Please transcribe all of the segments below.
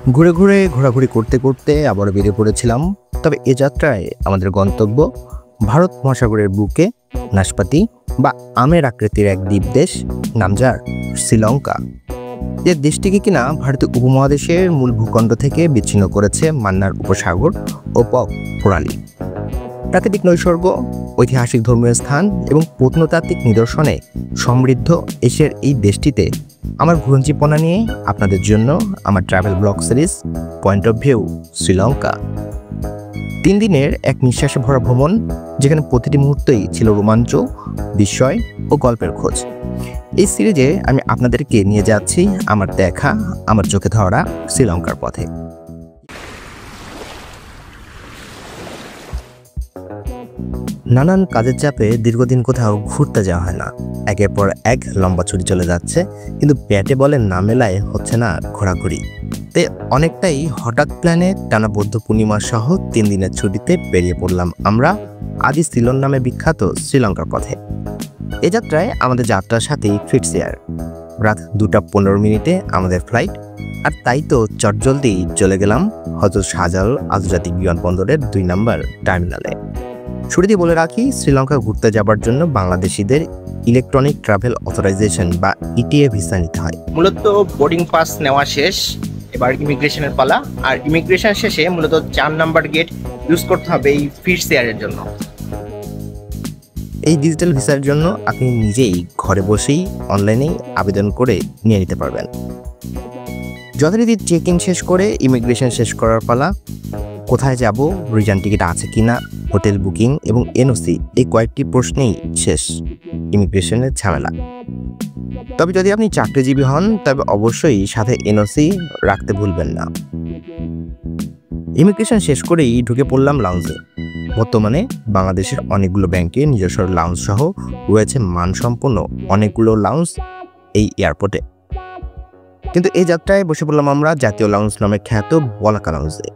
ঘুরে ঘুরে ঘোরাঘুরি করতে করতে আবারও বেরিয়ে পড়েছিলাম। তবে এ যাত্রায় আমাদের গন্তব্য ভারত মহাসাগরের বুকে নাশপাতি বা আমের আকৃতির এক দ্বীপ দেশ, নাম যার শ্রীলঙ্কা। যে দেশটিকে কিনা ভারতীয় উপমহাদেশের মূল ভূখণ্ড থেকে বিচ্ছিন্ন করেছে মান্নার উপসাগর ও পক প্রণালী। প্রাকৃতিক নৈসর্গ, ঐতিহাসিক ধর্মীয় স্থান এবং প্রত্নতাত্ত্বিক নিদর্শনে সমৃদ্ধ এশিয়ার এই দেশটিতে আমার ঘুরঞ্চিপনা নিয়ে আপনাদের জন্য আমার travel blog series point of view Sri Lanka. 3 দিনের এক নিঃশ্বাসে ভরা ভ্রমণ, যেখানে প্রতিটি মুহূর্তেই ছিল রোমাঞ্চ, বিস্ময় ও গল্পের খোঁজ। এই সিরিজে আমি আপনাদেরকে নিয়ে যাচ্ছি আমার দেখা, আমার চোখে ধরা শ্রীলঙ্কার পথে। নানান কাজের চাপে দীর্ঘদিন কোথাও ঘুরতে যাওয়া হয় না। একের পর এক লম্বা ছুটি চলে যাচ্ছে, কিন্তু ব্যাটে বলে না মেলায় হচ্ছে না ঘোরাঘুরি। তাই অনেকটাই হঠাৎ প্ল্যানে টানা বৌদ্ধ পূর্ণিমা সহ 3 দিনের ছুটিতে বেরিয়ে পড়লাম আমরা আদি সিলন নামে বিখ্যাত শ্রীলঙ্কার পথে। এ যাত্রায় আমাদের যাত্রার সাথেই ফিটস এয়ার। রাত 2:15 আমাদের ফ্লাইট, আর তাই তো চটজলদি চলে গেলাম হযরত শাহজালাল আন্তর্জাতিক বিমানবন্দরের 2 নম্বর টার্মিনালে। শুরুতেই বলে রাখি, শ্রীলঙ্কা ঘুরতে যাবার জন্য বাংলাদেশিদের ইলেকট্রনিক ট্রাভেল অথরাইজেশন বা ইটিএ ভিসা নিতে হয়। মূলত বোর্ডিং পাস নেওয়া শেষ, এবার ইমিগ্রেশনের পালা। আর ইমিগ্রেশন শেষে মূলত 4 নাম্বার গেট ইউজ করতে হবে এই ফিটস এয়ারের জন্য। এই ডিজিটাল ভিসার জন্য আপনি নিজেই ঘরে বসেই অনলাইনেই আবেদন করে নিয়ে নিতে পারবেন। যথারীতি চেক ইন শেষ করে ইমিগ্রেশন শেষ করার পালা। কোথায় যাব, রিটার্ন টিকিট আছে কিনা, হোটেল বুকিং এবং এনওসি, এই কয়েকটি প্রশ্নেই শেষ ইমিগ্রেশনের ঝামেলা। তবে যদি আপনি চাকরিজীবী হন, তবে অবশ্যই সাথে এনওসি রাখতে ভুলবেন না। ইমিগ্রেশন শেষ করেই ঢুকে পড়লাম লাউঞ্জে। বর্তমানে বাংলাদেশের অনেকগুলো ব্যাংকে নিজস্ব লাউঞ্জ সহ রয়েছে মানসম্পন্ন অনেকগুলো লাউঞ্জ এই এয়ারপোর্টে। কিন্তু এই যাত্রায় বসে পড়লাম আমরা জাতীয় লাউঞ্জ নামে খ্যাত বলাকা লাউঞ্জে।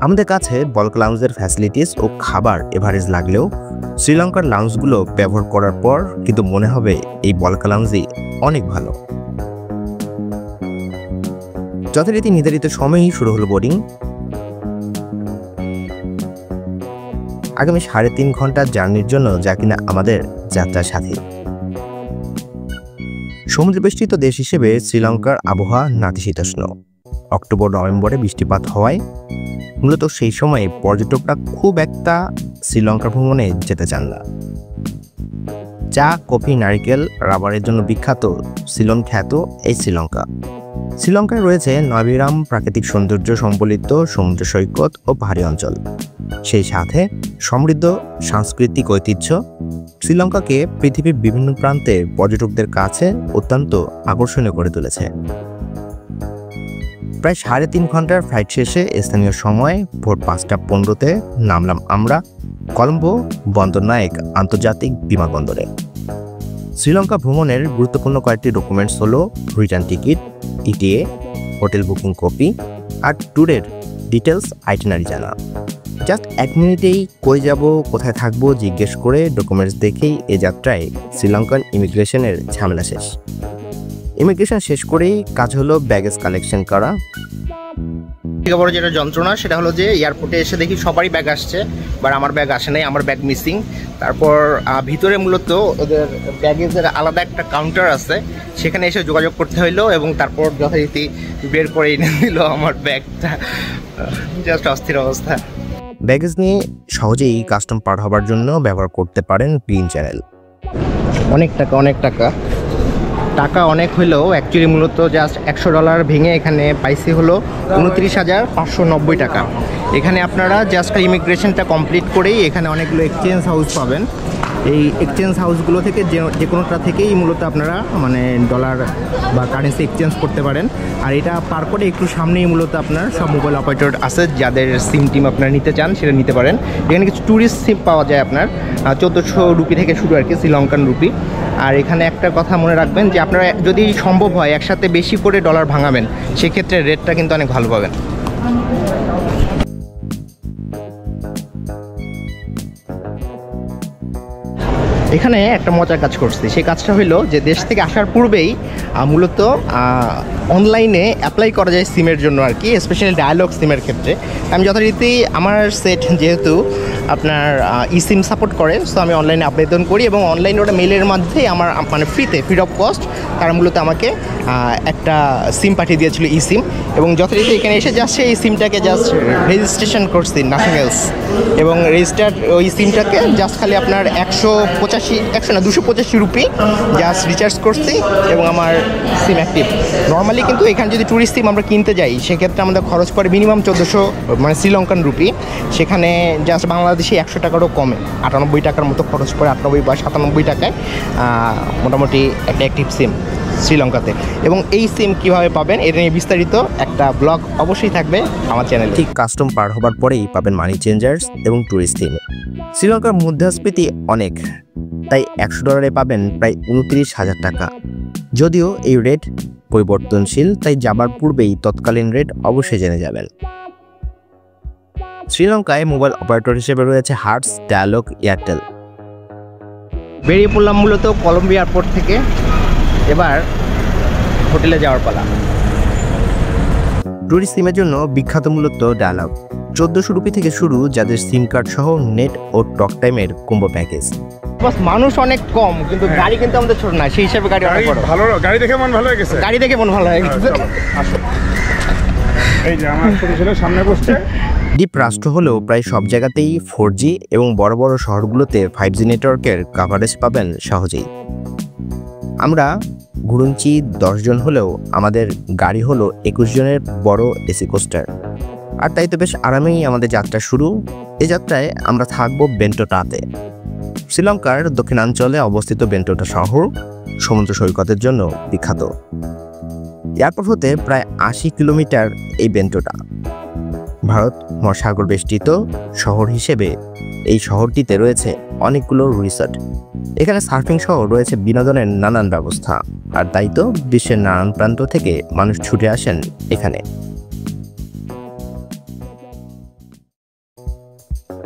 আমাদের কাছে বলাকা লাউঞ্জের ফ্যাসিলিটিস ও খাবার এভারেজ লাগলেও শ্রীলঙ্কার লাউঞ্জগুলো ব্যবহার করার পর কিন্তু মনে হবে এই বলাকা লাউঞ্জই অনেক ভালো। যথারীতি নির্ধারিত সময়েই শুরু হলো বোর্ডিং। আগামী 3.5 ঘন্টার জার্নির জন্য, যা কিনা আমাদের যাত্রার সাথে। সমুদ্রবেষ্টিত দেশ হিসেবে শ্রীলঙ্কার আবহাওয়া নাতিশীতোষ্ণ। অক্টোবর-নভেম্বরে বৃষ্টিপাত হওয়ায় মূলত সেই সময়ে পর্যটকরা খুব একটা শ্রীলঙ্কা ভ্রমণে যেতে চান না। চা, কফি, নারিকেল, রাবারের জন্য বিখ্যাত সিলন খ্যাত এই শ্রীলঙ্কা। শ্রীলঙ্কায় রয়েছে নয়বিরাম প্রাকৃতিক সৌন্দর্য সম্বলিত সমুদ্র সৈকত ও পাহাড়ি অঞ্চল। সেই সাথে সমৃদ্ধ সাংস্কৃতিক ঐতিহ্য শ্রীলঙ্কাকে পৃথিবীর বিভিন্ন প্রান্তে পর্যটকদের কাছে অত্যন্ত আকর্ষণীয় করে তুলেছে। প্রায় 3.5 ঘন্টার ফ্লাইট শেষে স্থানীয় সময় ভোর 5:15 নামলাম আমরা কলম্বো বন্দরনায়েক আন্তর্জাতিক বিমানবন্দরে। শ্রীলঙ্কা ভ্রমণের গুরুত্বপূর্ণ কয়েকটি ডকুমেন্টস হলো return ticket, ETA, hotel booking copy আর ট্যুরের ডিটেলস আইটিনারি জানা। জাস্ট 1 মিনিটেই কই যাব, কোথায় থাকবো জিজ্ঞেস করে ডকুমেন্টস দেখেই এ যাত্রায় শ্রীলঙ্কান ইমিগ্রেশনের ঝামেলা শেষ। ইমিগ্রেশন শেষ করেই কাজ হলো ব্যাগেজ কালেকশন করা। থেকে বড় যেটা যন্ত্রণা সেটা হলো যে এয়ারপোর্টে এসে দেখি সবারই ব্যাগ আসছে, বাট আমার ব্যাগ আসে নাই, আমার ব্যাগ মিসিং। তারপর ভিতরে মূলত ওদের ব্যাগেজের আলাদা একটা কাউন্টার আছে, সেখানে এসে যোগাযোগ করতে হইলো এবং তারপর যথারীতি বের করে এনে দিল আমার ব্যাগটা। জাস্ট অস্থির অবস্থা। ব্যাগেজ নিয়ে সহজেই কাস্টম পার হবার জন্য ব্যবহার করতে পারেন গ্রিন চ্যানেল। অনেক টাকা অনেক হইলেও অ্যাকচুয়ালি মূলত জাস্ট $100 ভেঙে এখানে পাইছি হলো 29,590 টাকা। এখানে আপনারা জাস্ট ইমিগ্রেশনটা কমপ্লিট করেই এখানে অনেকগুলো এক্সচেঞ্জ হাউস পাবেন। এই এক্সচেঞ্জ হাউসগুলো থেকে যে কোনোটা থেকেই মূলত আপনারা মানে ডলার বা কারেন্সি এক্সচেঞ্জ করতে পারেন। আর এটা পার করে একটু সামনেই মূলত আপনার সব মোবাইল অপারেটর আছে, যাদের সিম টিম আপনারা নিতে চান সেটা নিতে পারেন। এখানে কিছু ট্যুরিস্ট সিম পাওয়া যায় আপনার 1400 রুপি থেকে শুরু আর কি, শ্রীলঙ্কান রুপি। আর এখানে একটা কথা মনে রাখবেন যে আপনারা যদি সম্ভব হয় একসাথে বেশি করে ডলার ভাঙাবেন, সেক্ষেত্রে রেটটা কিন্তু অনেক ভালো পাবেন। এখানে একটা মজার কাজ করছি, সেই কাজটা হলো যে দেশ থেকে আসার পূর্বেই মূলত অনলাইনে অ্যাপ্লাই করা যায় সিমের জন্য আর কি, স্পেশালি ডায়ালগ সিমের ক্ষেত্রে। আমি যথারীতি আমার সেট যেহেতু আপনার সিম সাপোর্ট করে, সো আমি অনলাইনে আবেদন করি এবং অনলাইনে ওটা মেলের মধ্যে আমার মানে ফ্রি অফ কস্ট তারা মূলত আমাকে একটা সিম পাঠিয়ে দিয়েছিল সিম, এবং যথারীতি এখানে এসে জাস্ট এই সিমটাকে জাস্ট রেজিস্ট্রেশন করছি, নাথিং এলস। এবং রেজিস্টার্ড ওই সিমটাকে জাস্ট খালি আপনার 285 রুপি জাস্ট রিচার্জ করছি এবং আমার সিম অ্যাক্টিভ। নর্মালি কিন্তু এখানে যদি ট্যুরিস্ট সিম আমরা কিনতে যাই সেক্ষেত্রে আমাদের খরচ পড়ে মিনিমাম 1400 মানে শ্রীলঙ্কান রুপি, সেখানে জাস্ট বাংলাদেশে 100 টাকারও কমে, 98 টাকার মতো খরচ পড়ে, 98 বা 97 টাকায় মোটামুটি একটা অ্যাক্টিভ সিম শ্রীলঙ্কাতে। এবং এই সিম কীভাবে পাবেন এটা নিয়ে বিস্তারিত একটা ব্লগ অবশ্যই থাকবে আমার চ্যানেলে। ঠিক কাস্টম পার হবার পরেই পাবেন মানি চেঞ্জার্স এবং ট্যুরিস্ট সিম। শ্রীলঙ্কার মুদ্রাস্ফীতি অনেক, তাই $100 পাবেন প্রায় 29,000 টাকা। যদিও এই রেট পরিবর্তনশীল, তাই যাবার পূর্বেই তৎকালীন রেট অবশ্যই জেনে যাবেন। শ্রীলঙ্কায় মোবাইল অপারেটর হিসেবে রয়েছে হার্টস, ডায়ালগ, এয়ারটেল। বেরিয়ে পড়লাম মূলত কলম্বো এয়ারপোর্ট থেকে, এবার হোটেলে যাওয়ার পালা। ট্যুরিস্ট সিমের জন্য বিখ্যাত মূলত ডায়ালগ। 1400 রুপি থেকে শুরু, যাদের সিম কার্ড সহ নেট ও টক টাইমের কম্বো প্যাকেজ। বাস মানুষ অনেক কম, কিন্তু গাড়ি কিন্তু আমাদের ছোট না, সেই হিসাবে গাড়ি অনেক বড়। ভালো, গাড়ি দেখে মন ভালো হয়ে গেছে। গাড়ি দেখে মন ভালো হয়ে গেছে। এই যে আমার ছোট ছেলে সামনে বসছে। দ্বীপ রাষ্ট্র হলেও প্রায় সব জায়গাতেই 4G এবং বড় বড় শহরগুলোতে 5G নেটওয়ার্কের কাভারেজ পাবেন সহজেই। আমরা ঘুরুঞ্চি 10 জন হলেও আমাদের গাড়ি হলো 21 জনের বড় এসি কোস্টার, আর তাই তো বেশ আরামেই আমাদের যাত্রা শুরু। এই যাত্রায় আমরা থাকবো বেন্টোটাতে। শ্রীলঙ্কার দক্ষিণাঞ্চলে অবস্থিত বেন্টোটা শহর সমুদ্র সৈকতের জন্য বিখ্যাত। এয়ারপোর্ট হতে প্রায় 80 কিলোমিটার এই বেন্টোটা। ভারত মহাসাগর বেষ্টিত শহর হিসেবে এই শহরটিতে রয়েছে অনেকগুলো রিসর্ট। এখানে সার্ফিং সহ রয়েছে বিনোদনের নানান ব্যবস্থা, আর তাই তো বিশ্বের নানান প্রান্ত থেকে মানুষ ছুটে আসেন এখানে।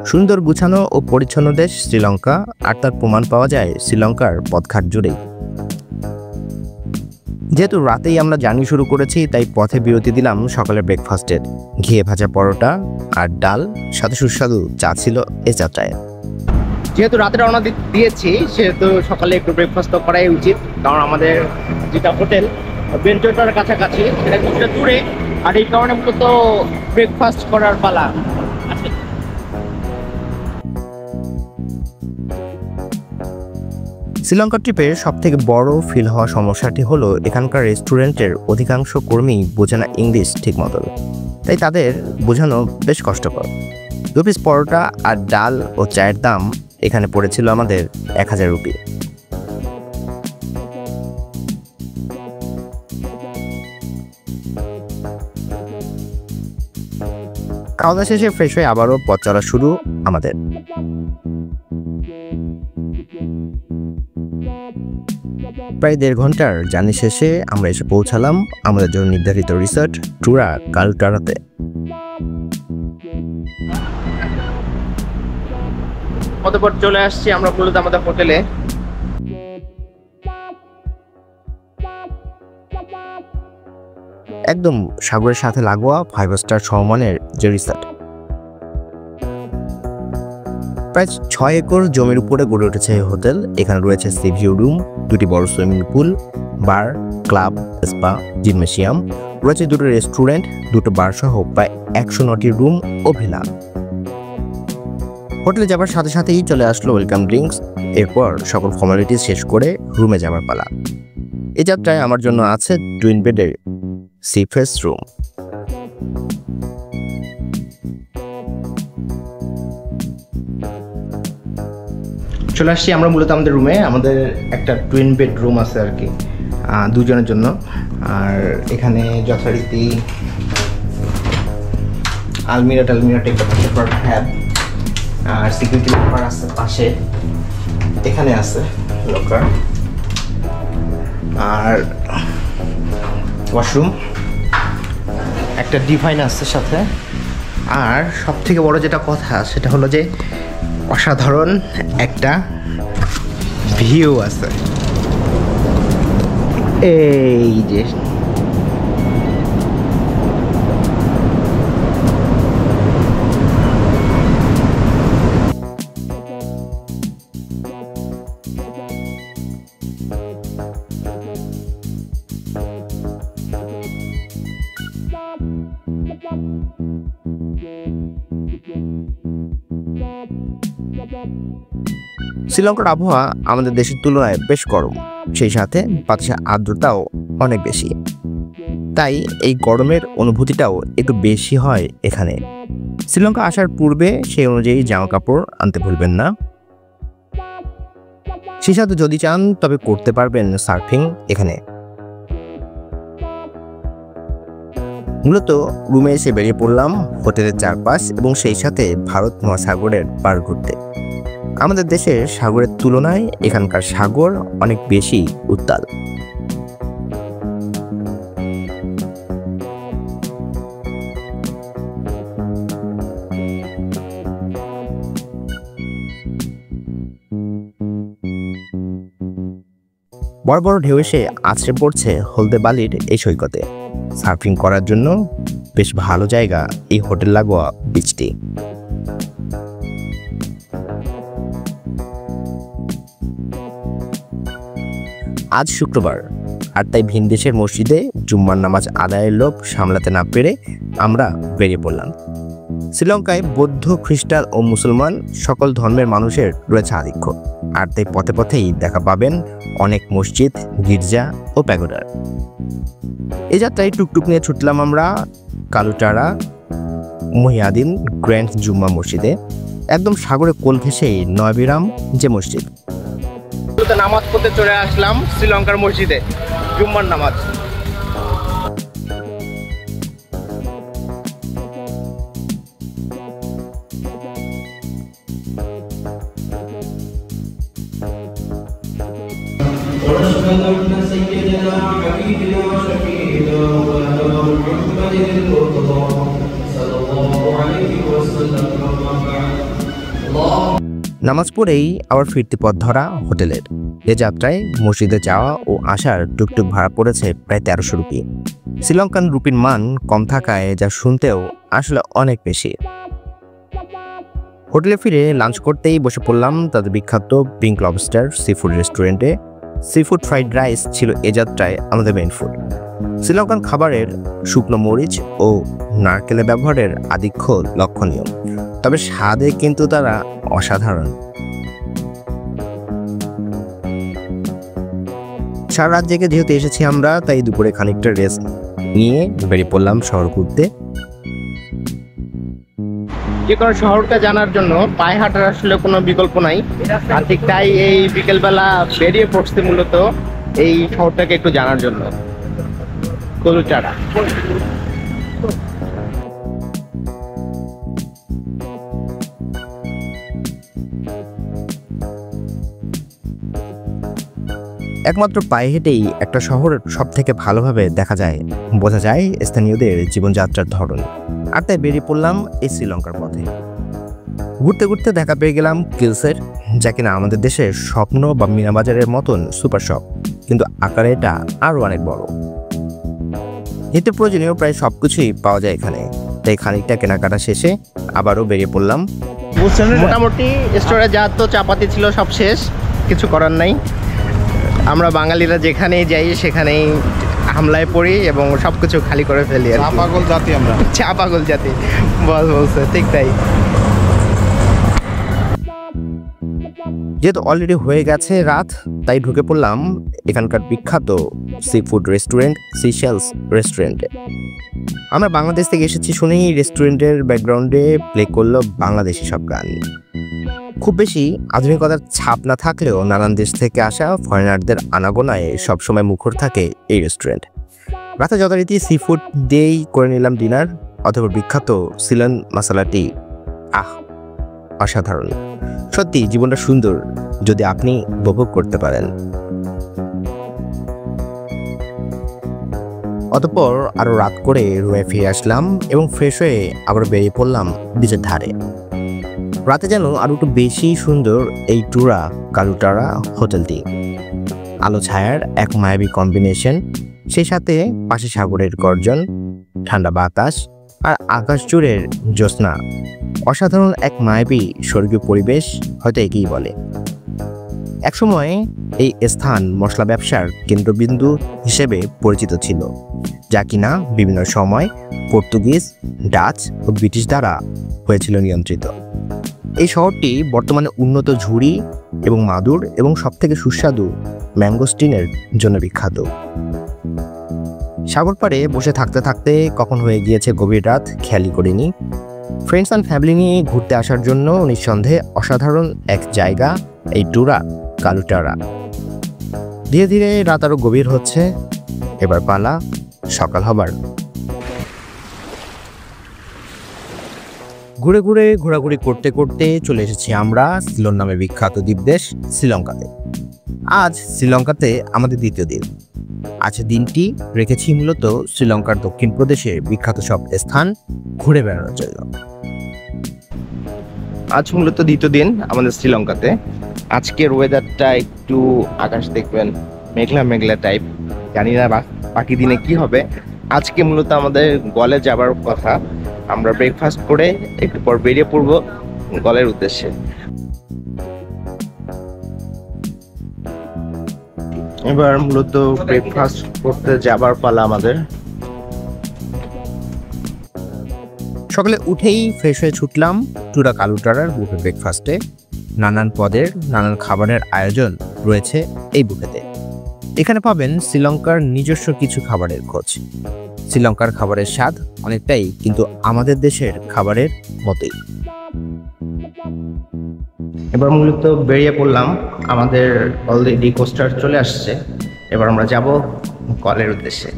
সুন্দর গুছানো ও পরিচ্ছন্ন দেশ শ্রীলঙ্কা, আর তার প্রমাণ পাওয়া যায় শ্রীলঙ্কার পথঘাট জুড়েই। যেহেতু রাতেই আমরা জার্নি শুরু করেছি, তাই পথে বিরতি দিলাম সকালের ব্রেকফাস্টের। ঘিয়ে ভাজা পরোটা আর ডাল, সাথে সুস্বাদু চা ছিল এ যাত্রায়। যেহেতু রাতে রওনা দিয়েছি সেহেতু সকালে একটু ব্রেকফাস্ট তো করাই উচিত, কারণ আমাদের যেটা হোটেল বেন্টোটার কাছাকাছি সেটা কিছুটা দূরে, আর এই কারণে মূলত ব্রেকফাস্ট করার পালা আছে। শ্রীলঙ্কা ট্রিপের সবথেকে বড় ফিল হওয়া সমস্যাটি হলো এখানকার রেস্টুরেন্টের অধিকাংশ কর্মী বোঝে না ইংলিশ ঠিক মতো, তাই তাদের বোঝানো বেশ কষ্টকর। 2 পিস পরোটা আর ডাল ও চায়ের দাম এখানে পড়েছিল আমাদের 1000 রুপি। খাওয়া দাওয়া শেষে ফ্রেশ হয়ে আবারও পথ চলা শুরু আমাদের। প্রায় 1.5 ঘন্টার জার্নি শেষে আমরা এসে পৌঁছালাম আমাদের জন্য নির্ধারিত রিসর্ট টুরা কালটারাতে। অতঃপর চলে আসছি আমরা মূলত আমাদের হোটেলে। একদম সাগরের সাথে লাগোয়া 5 স্টার সমমানের যে রিসর্ট। প্রায় 6 একর জমির উপরে গড়ে উঠেছে এই হোটেল। এখানে রয়েছে সি ভিউ রুম, 2টি বড় সুইমিং পুল, বার, ক্লাব, স্পা, জিমনেশিয়াম, রয়েছে 2টো রেস্টুরেন্ট, 2টো বার সহ প্রায় 109টি রুম ও ভিলা। হোটেলে যাবার সাথে সাথেই চলে আসলো ওয়েলকাম ড্রিঙ্কস। এরপর সকল ফর্মালিটিস শেষ করে রুমে যাবার পালা। এই যাত্রায় আমার জন্য আছে টুইন বেডের সিফেস রুম। চলে আসছি আমরা মূলত আমাদের রুমে। আমাদের একটা টুইন বেড রুম আছে আর কি, 2 জনের জন্য। আর এখানে যথারীতি আলমিরা টেকবার হ্যাব, আর সিকিউরিটি লকার আছে পাশে, এখানে আছে লকার, আর ওয়াশরুম, একটা ডিভাইন আছে সাথে। আর সব থেকে বড় যেটা কথা সেটা হলো যে অসাধারণ একটা ভিউ আছে। এই যে শ্রীলঙ্কার আবহাওয়া আমাদের দেশের তুলনায় বেশ গরম, সেই সাথে বাতাসের আর্দ্রতাও অনেক বেশি, তাই এই গরমের অনুভূতিটাও একটু বেশি হয় এখানে। শ্রীলঙ্কা আসার পূর্বে সেই অনুযায়ী জামা কাপড় আনতে ভুলবেন না। সেই সাথে যদি চান তবে করতে পারবেন সার্ফিং এখানে। মূলত রুমে এসে বেরিয়ে পড়লাম হোটেলের চারপাশ এবং সেই সাথে ভারত মহাসাগরের পার ঘুরতে। আমাদের দেশের সাগরের তুলনায় এখানকার সাগর অনেক বেশি উত্তাল। বড় বড় ঢেউ এসে আছড়ে পড়ছে হলদে বালির এই সৈকতে। সার্ফিং করার জন্য বেশ ভালো জায়গা এই হোটেল লাগোয়া বিচটি। আজ শুক্রবার, আর তাই ভিন দেশের মসজিদে জুম্মার নামাজ আদায়ের লোভ সামলাতে না পেরে আমরা বেরিয়ে পড়লাম। শ্রীলঙ্কায় বৌদ্ধ, খ্রিস্টান ও মুসলমান সকল ধর্মের মানুষের রয়েছে আধিক্য, আর তাই পথে পথেই দেখা পাবেন অনেক মসজিদ, গির্জা ও প্যাগোডার। এই যাত্রায় টুকটুক নিয়ে ছুটলাম আমরা কালুটারা মুহিয়াদিন গ্র্যান্ড জুম্মা মসজিদে। একদম সাগরে কোল ঘেঁষেই নয়বিরাম যে মসজিদ। নামাজ পড়তে চলে আসলাম শ্রীলঙ্কার মসজিদে, জুম্মার নামাজ। নামাজ পড়েই আবার ফিরতি পথ ধরা হোটেলের। এ যাত্রায় মসজিদে যাওয়া ও আসার টুকটুক ভাড়া পড়েছে প্রায় 1300 রুপি। শ্রীলঙ্কান রুপির মান কম থাকায় যা শুনতেও আসলে অনেক বেশি। হোটেলে ফিরে লাঞ্চ করতেই বসে পড়লাম তাদের বিখ্যাত পিঙ্ক লবস্টার সি ফুড রেস্টুরেন্টে। সি ফুড ফ্রাইড রাইস ছিল এ যাত্রায় আমাদের মেইন ফুড। শ্রীলঙ্কান খাবারের শুকনো মরিচ ও নারকেলের ব্যবহারের আধিক্য লক্ষণীয়, তবে স্বাদে কিন্তু তারা অসাধারণ। সারা রাত জেগে যেহেতু এসেছি আমরা, তাই দুপুরে খানিকটা রেস্ট নিয়ে বেরিয়ে পড়লাম শহর ঘুরতে। যে কোনো শহরটা জানার জন্য পায়ে হাঁটার আসলে কোনো বিকল্প নাই, আর ঠিক তাই এই বিকেলবেলা বেরিয়ে পড়ছে মূলত এই শহরটাকে একটু জানার জন্য। কলুচারা একমাত্র পায়ে হেঁটেই একটা শহর সব থেকে ভালোভাবে দেখা যায়, বোঝা যায় স্থানীয়দের জীবনযাত্রার ধরন। আর তাই বেরিয়ে পড়লাম এই শ্রীলঙ্কার পথে। ঘুরতে ঘুরতে দেখা পেয়ে গেলাম কিলসের, যা কিনা আমাদের দেশের স্বপ্ন বা মিনাবাজারের মতন সুপার শপ, কিন্তু আকারে এটা আরও অনেক বড়। নিত্য প্রয়োজনীয় প্রায় সবকিছুই পাওয়া যায় এখানে। তাই খানিকটা কেনাকাটা শেষে আবারও বেরিয়ে পড়লাম। মোটামুটি স্টোরে যা তো চাপাতি ছিল সব শেষ, কিছু করার নাই। আমরা বাঙালিরা যেখানেই যাই সেখানেই হামলায় পড়ি এবং সবকিছু খালি করে ফেলি। পাগল জাতি আমরা, চা পাগল জাতি বলছে, ঠিক তাই। যেহেতু অলরেডি হয়ে গেছে রাত, তাই ঢুকে পড়লাম এখানকার বিখ্যাত সি ফুড রেস্টুরেন্ট সিশেলস রেস্টুরেন্টে। আমরা বাংলাদেশ থেকে এসেছি শুনেই রেস্টুরেন্টের ব্যাকগ্রাউন্ডে প্লে করলো বাংলাদেশি সব গান। খুব বেশি আধুনিকতার ছাপ না থাকলেও নানান দেশ থেকে আসা ফরেনারদের আনাগোনায় সবসময় মুখর থাকে এই রেস্টুরেন্ট। রাতে যথারীতি সি ফুড দিয়েই করে নিলাম ডিনার, অথবা বিখ্যাত সিলন মশলাটি। অসাধারণ! সত্যি জীবনটা সুন্দর যদি আপনি উপভোগ করতে পারেন। অতঃপর আরো রাত করে রুমে ফিরে আসলাম এবং ফ্রেশ হয়ে আবার বেরিয়ে পড়লাম বিচের ধারে। রাতে যেন আরো একটু বেশি সুন্দর এই টুরা কালুটারা হোটেলটি। আলো ছায়ার এক মায়াবী কম্বিনেশন, সেই সাথে পাশে সাগরের গর্জন, ঠান্ডা বাতাস আর আকাশ জুড়ের জ্যোৎস্না। অসাধারণ এক মায়াবী স্বর্গীয় পরিবেশ হয়তো একেই বলে। একসময় এই স্থান মশলা ব্যবসার কেন্দ্রবিন্দু হিসেবে পরিচিত ছিল, যা কিনা বিভিন্ন সময় পর্তুগিজ, ডাচ ও ব্রিটিশ দ্বারা হয়েছিল নিয়ন্ত্রিত। এই শহরটি বর্তমানে উন্নত ঝুড়ি এবং মাদুর এবং সবথেকে সুস্বাদু ম্যাঙ্গোস্টিনের জন্য বিখ্যাত। সাগর পাড়ে বসে থাকতে থাকতে কখন হয়ে গিয়েছে গভীর রাত খেয়ালই করিনি। ফ্রেন্ডস অ্যান্ড ফ্যামিলি নিয়ে ঘুরতে আসার জন্য নিঃসন্দেহে অসাধারণ এক জায়গা এই টুরা কালুটারা। ধীরে ধীরে রাত আরো গভীর হচ্ছে, এবার পালা সকাল হবার। ঘুরে ঘুরে ঘোরাঘুরি করতে করতে চলে এসেছি আমরা সিলন নামে বিখ্যাত দ্বীপদেশ শ্রীলঙ্কাতে। আজ শ্রীলঙ্কাতে আমাদের দ্বিতীয় দিন। আজকের দিনটি রেখেছি মূলত শ্রীলঙ্কার দক্ষিণ প্রদেশে বিখ্যাত সব স্থান ঘুরে বেড়ানোর জন্য। আজ মূলত দ্বিতীয় দিন আমাদের শ্রীলঙ্কাতে। আজকের ওয়েদারটা একটু আকাশ দেখবেন মেঘলা মেঘলা টাইপ, জানি না বাকি দিনে কি হবে। আজকে মূলত আমাদের গলে যাবার কথা, আমরা ব্রেকফাস্ট করে একটু পর বেরিয়ে পড়বো গলের উদ্দেশ্যে। এবার মূলত ব্রেকফাস্ট করতে যাবার পালা আমাদের। সকালে উঠেই ফ্রেশ হয়ে ছুটলাম টুরা কালুটারার বুফে ব্রেকফাস্টে। নানান পদের নানান খাবারের আয়োজন রয়েছে এই বুফেতে। এখানে পাবেন শ্রীলঙ্কার নিজস্ব কিছু খাবারের খোঁজ। শ্রীলঙ্কার খাবারের স্বাদ অনেকটাই কিন্তু আমাদের দেশের খাবারের মতোই। এবার মূলত বেরিয়ে পড়লাম, আমাদের অলরেডি কোস্টার চলে আসছে। এবার আমরা যাব গলের উদ্দেশ্যে।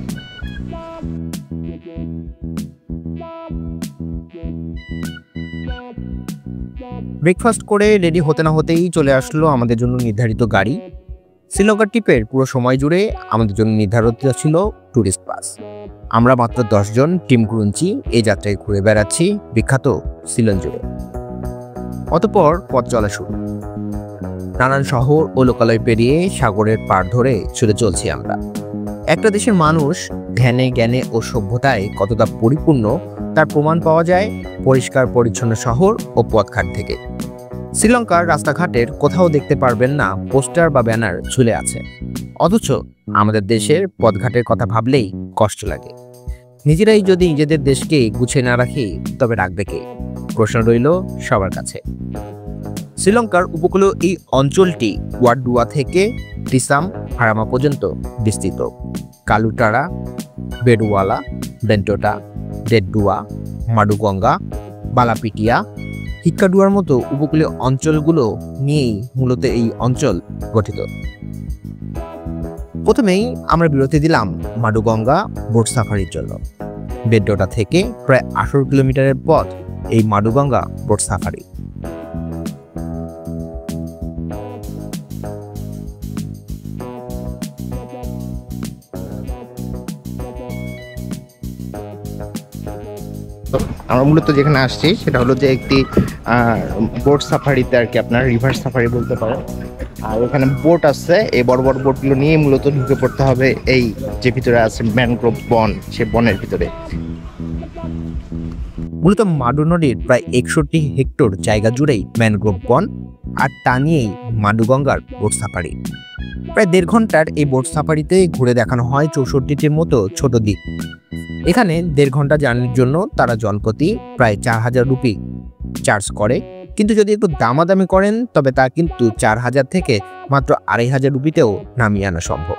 ব্রেকফাস্ট করে রেডি হতে না হতেই চলে আসলো আমাদের জন্য নির্ধারিত গাড়ি। শ্রীলঙ্কার ট্রিপের পুরো সময় জুড়ে আমাদের জন্য নির্ধারিত ছিল ট্যুরিস্ট বাস। আমরা মাত্র 10 জন টিম ক্রুঞ্চি এই যাত্রায় ঘুরে বেড়াচ্ছি বিখ্যাত সিলন জুড়ে। অতঃপর পথ চলা শুরু। নানান শহর ও লোকালয় পেরিয়ে সাগরের পাড় ধরে ছুটে চলছি আমরা। একটা দেশের মানুষ ধ্যানে জ্ঞানে ও সভ্যতায় কতটা পরিপূর্ণ তার প্রমাণ পাওয়া যায় পরিষ্কার পরিচ্ছন্ন শহর ও পথঘাট থেকে। শ্রীলঙ্কার রাস্তাঘাটের কোথাও দেখতে পারবেন না পোস্টার বা ব্যানার ঝুলে আছে, অথচ আমাদের দেশের পথঘাটের কথা ভাবলেই কষ্ট লাগে। নিজেরাই যদি নিজেদের দেশকে গুছিয়ে না রাখি তবে রাখবে কে? প্রশ্ন রইল সবার কাছে। শ্রীলঙ্কার উপকূলীয় এই অঞ্চলটি ওয়ারডুয়া থেকে টিসাম হারামা পর্যন্ত বিস্তৃত। কালুটারা, বেডুয়ালা, বেন্টোটা, ডেডডুয়া, মাডুগঙ্গা, বালাপিটিয়া, হিক্কাডুয়ার মতো উপকূলীয় অঞ্চলগুলো নিয়েই মূলত এই অঞ্চল গঠিত। প্রথমেই আমরা বিরতি দিলাম মাডুগঙ্গা বোট সাফারির জন্য। বেডডোটা থেকে প্রায় 18 কিলোমিটারের পথ এই মাডুগঙ্গা বোট সাফারি। আমরা মূলত যেখানে আসছি সেটা হলো যে একটি বোট সাফারিতে আর কি, আপনার রিভার সাফারি বলতে পারেন। আর এখানে বোট আছে, এই বড় বড় বোটগুলো নিয়ে মূলত ঢুকে পড়তে হবে এই যে ভিতরে আছে ম্যানগ্রোভ বন, সে বনের ভিতরে। মূলত মাডু নদীর প্রায় 61 হেক্টর জায়গা জুড়েই ম্যানগ্রোভ বন, আর তা নিয়েই মাডুগঙ্গার বোট সাফারি। প্রায় 1.5 ঘন্টার এই বোট সাফারিতে ঘুরে দেখানো হয় 64টির মতো ছোট দ্বীপ। এখানে 1.5 ঘন্টা জার্নির জন্য তারা জনপ্রতি প্রায় 4000 রুপি চার্জ করে, কিন্তু যদি একটু দামাদামি করেন তবে তা কিন্তু 4000 থেকে মাত্র 2500 রুপিতেও নামিয়ে আনা সম্ভব।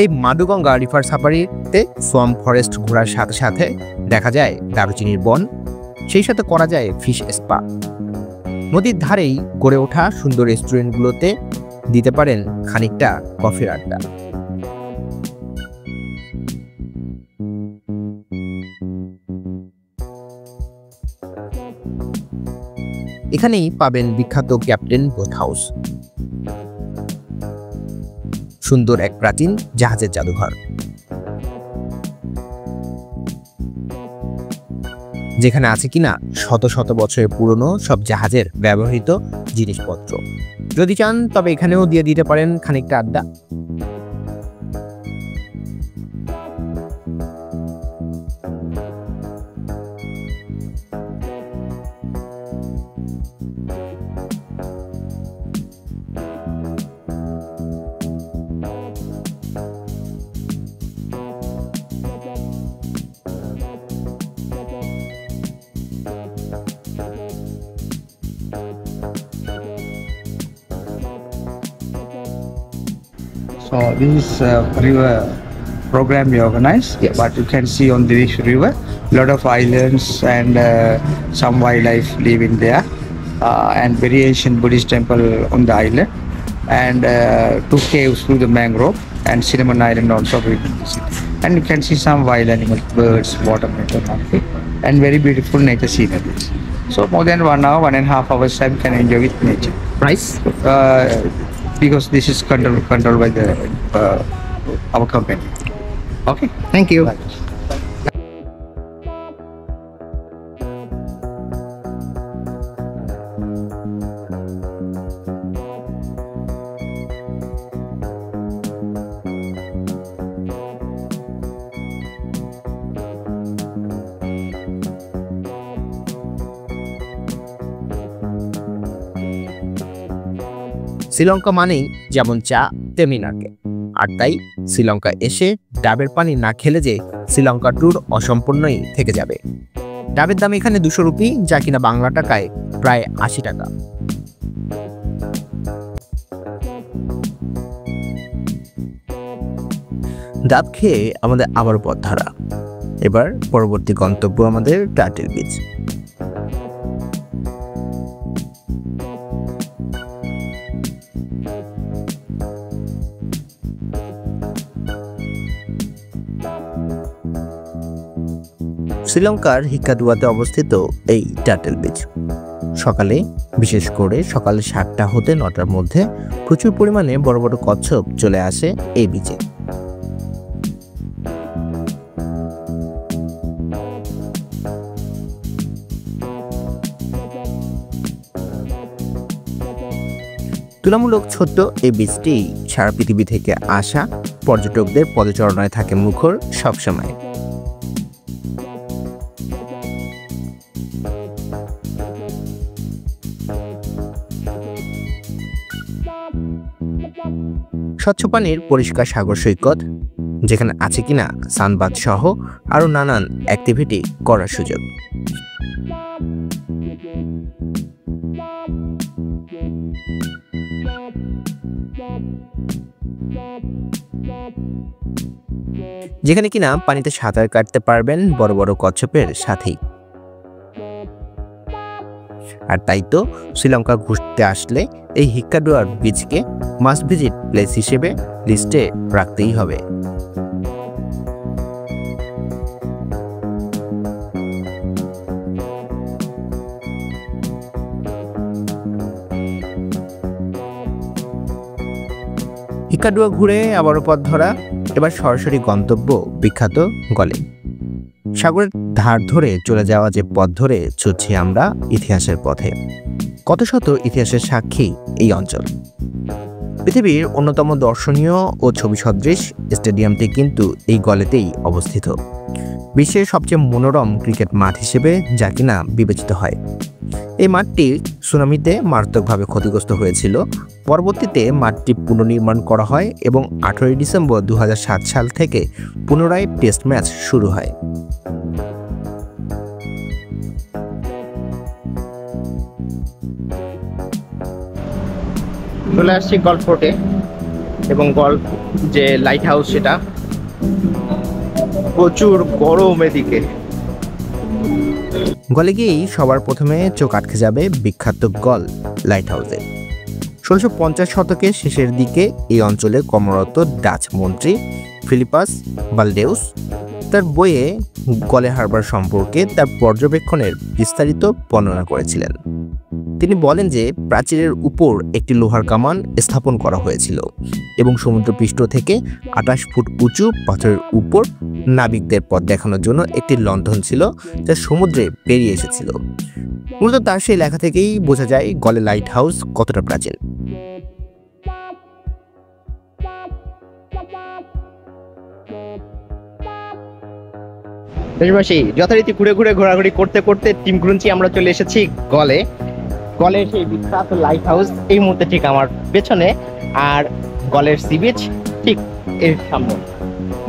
এই মাডুগঙ্গা রিভার সাফারিতে সোয়াম্প ফরেস্ট ঘোরার সাথে সাথে দেখা যায় দারুচিনির বন, সেই সাথে করা যায় ফিশ স্পা। নদীর ধারেই গড়ে ওঠা সুন্দর রেস্টুরেন্টগুলোতে দিতে পারেন খানিকটা কফির আড্ডা। এখানেই পাবেন বিখ্যাত ক্যাপ্টেন বোট হাউস। সুন্দর এক প্রাচীন জাহাজের জাদুঘর, যেখানে আছে কিনা শত শত বছরের পুরনো সব জাহাজের ব্যবহৃত জিনিসপত্র। যদি চান তবে এখানেও দিয়ে দিতে পারেন খানিকটা আড্ডা। So this is river program we organize. Yes. But you can see on this river, lot of islands and some wildlife living there, and very ancient Buddhist temple on the island, and two caves through the mangrove, and Cinnamon Island also we can see. And you can see some wild animals, birds, water meadow, and very beautiful nature scenery. So more than 1 hour, 1.5 hours time you can enjoy with nature. Price Because this is controlled by the our company. Okay. Thank you. Sri Lanka মানেই যেমন চা তেমনি নারকেল, আর তাই শ্রীলঙ্কা এসে ডাবের পানি না খেলে যে শ্রীলঙ্কা ট্যুর অসম্পূর্ণই থেকে যাবে। ডাবের দাম এখানে 200 রুপি, যা কিনা বাংলা টাকায় প্রায় 80 টাকা। ডাব খেয়ে আমাদের আবার পথ ধরা। এবার পরবর্তী গন্তব্য আমাদের টার্টেল বিচ। শ্রীলঙ্কার হিক্কাডুয়াতে অবস্থিত এই টার্টেল বিচ সকালে, বিশেষ করে সকাল 7টা হতে 9টার মধ্যে প্রচুর পরিমাণে বড় বড় কচ্ছপ চলে আসে এই বিচে। তুলনামূলক ছোট্ট এই বিচটি সারা পৃথিবী থেকে আসা পর্যটকদের পদচারণায় থাকে মুখর সবসময়। স্বচ্ছ পানির পরিষ্কার সাগর সৈকত, যেখানে আছে কিনা সানবাথ সহ আরো নানান অ্যাক্টিভিটি করার সুযোগ। যেখানে কিনা পানিতে সাঁতার কাটতে পারবেন বড় বড় কচ্ছপের সাথেই। আর তাই তো শ্রীলঙ্কা ঘুরতে আসলে এই হিক্কাডুয়ার বিচকে মাস্ট ভিজিট প্লেস হিসেবে লিস্টে রাখতেই হবে। হিক্কাডুয়া ঘুরে আবারও পথ ধরা। এবার সরাসরি গন্তব্য বিখ্যাত গলে। সাগরের ধার ধরে চলে যাওয়া যে পথ ধরে ছুটছি আমরা ইতিহাসের পথে। কত শত ইতিহাসের সাক্ষী এই অঞ্চল। পৃথিবীর অন্যতম দর্শনীয় ও ছবি সদৃশ স্টেডিয়ামটি কিন্তু এই গলেতেই অবস্থিত। বিশ্বের সবচেয়ে মনোরম ক্রিকেট মাঠ হিসেবে যা কিনা বিবেচিত হয়। এই মাঠটি সুনামিতে মারাত্মকভাবে ক্ষতিগ্রস্ত হয়েছিল। পরবর্তীতে মাঠটি পুনর্নির্মাণ করা হয় এবং 18 ডিসেম্বর 2007 সাল থেকে পুনরায় টেস্ট ম্যাচ শুরু হয়। চলে আসছি গল্ফ ফোর্টে এবং গল্ফ যে লাইট হাউস সেটা প্রচুর গরম এদিকে। গলে গিয়েই সবার প্রথমে চোখ আটকে যাবে বিখ্যাত গল লাইট হাউসে। 1650 শতকের শেষের দিকে এই অঞ্চলে কর্মরত ডাচ মন্ত্রী ফিলিপাস বালডেউস তার বইয়ে গলে হারবার সম্পর্কে তার পর্যবেক্ষণের বিস্তারিত বর্ণনা করেছিলেন। তিনি বলেন যে প্রাচীরের উপর একটি লোহার কামান স্থাপন করা হয়েছিল এবং সমুদ্রপৃষ্ঠ থেকে 28 ফুট উঁচু পাথরের উপর নাবিকদের পথ দেখানোর জন্য একটি লণ্ঠন ছিল যা সমুদ্রে বেরিয়ে এসেছিল। মূলত তার সেই লেখা থেকেই বোঝা যায় গলে লাইট হাউস কতটা প্রাচীন। দেশবাসী, যথারীতি ঘোরাঘুরি করতে করতে টিম ক্রুঞ্চি আমরা চলে এসেছি গলে। গলের সেই বিখ্যাত লাইট হাউস এই মুহূর্তে ঠিক আমার পেছনে, আর গলের সি বিচ ঠিক এর সামনে।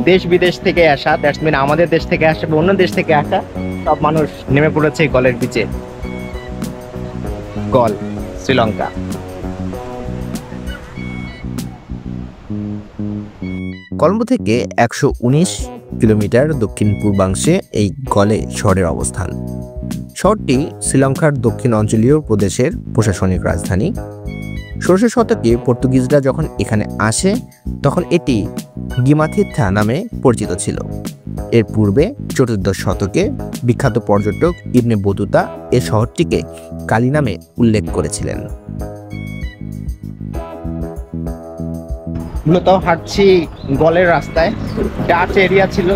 দেশ বিদেশ থেকে আসা, দ্যাটস মিন আমাদের দেশ থেকে আসা বা অন্য দেশ থেকে আসা সব মানুষ নেমে পড়েছে গলের বিচে। গল, শ্রীলঙ্কা। কলম্বো থেকে 119 কিলোমিটার দক্ষিণ পূর্বাংশে এই গলে শহরের অবস্থান। শহরটি শ্রীলঙ্কার দক্ষিণ অঞ্চলীয় প্রদেশের প্রশাসনিক রাজধানী। 16 শতকে পর্তুগিজরা যখন এখানে আসে তখন এটি গিমাথিথা নামে পরিচিত ছিল। এর পূর্বে 14 শতকে বিখ্যাত পর্যটক ইবনে বতুতা এ শহরটিকে কালি নামে উল্লেখ করেছিলেন। মূলত হাঁটছি গলের রাস্তায়। ডাচ এরিয়া ছিল,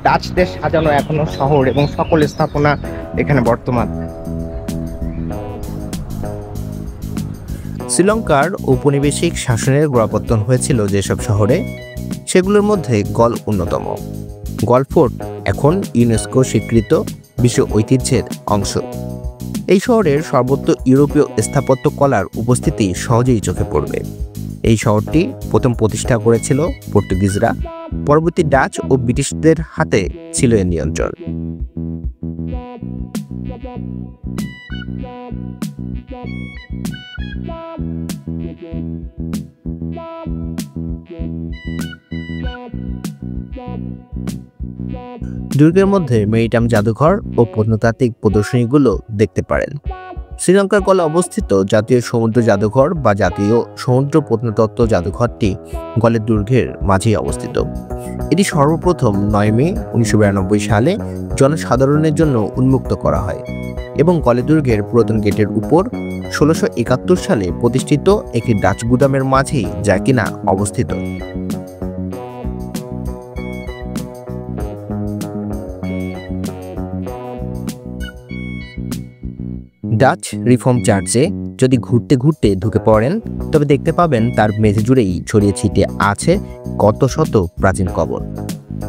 ডাচদের সাজানো এখনো শহর এবং সকল স্থাপনা এখানে বর্তমান। শ্রীলঙ্কার ঔপনিবেশিক শাসনের গোড়াপত্তন হয়েছিল যেসব শহরে, সেগুলোর মধ্যে গল অন্যতম। গল ফোর্ট এখন ইউনেস্কো স্বীকৃত বিশ্ব ঐতিহ্যের অংশ। এই শহরের সর্বত্র ইউরোপীয় স্থাপত্য কলার উপস্থিতি সহজেই চোখে পড়বে। এই শহরটি প্রথম প্রতিষ্ঠা করেছিল পর্তুগিজরা, পরবর্তী ডাচ ও ব্রিটিশদের হাতে ছিল এর নিয়ন্ত্রণ। দুর্গের মধ্যে মেরিটাইম জাদুঘর ও প্রত্নতাত্ত্বিক প্রদর্শনীগুলো দেখতে পারেন। শ্রীলঙ্কার গলে অবস্থিত জাতীয় সমুদ্র জাদুঘর বা জাতীয় সমুদ্র প্রত্নতত্ত্ব জাদুঘরটি গলের দুর্গের মাঝেই অবস্থিত। এটি সর্বপ্রথম 9 মে 1992 সালে জনসাধারণের জন্য উন্মুক্ত করা হয় এবং গলে দুর্গের পুরাতন গেটের উপর 1671 সালে প্রতিষ্ঠিত একটি ডাচ গুদামের মাঝেই যা কিনা অবস্থিত। ডাচ রিফর্ম চার্চে যদি ঘুরতে ঘুরতে ঢুকে পড়েন তবে দেখতে পাবেন তার মেঝে জুড়েই ছড়িয়ে ছিটিয়ে আছে কত শত প্রাচীন কবর।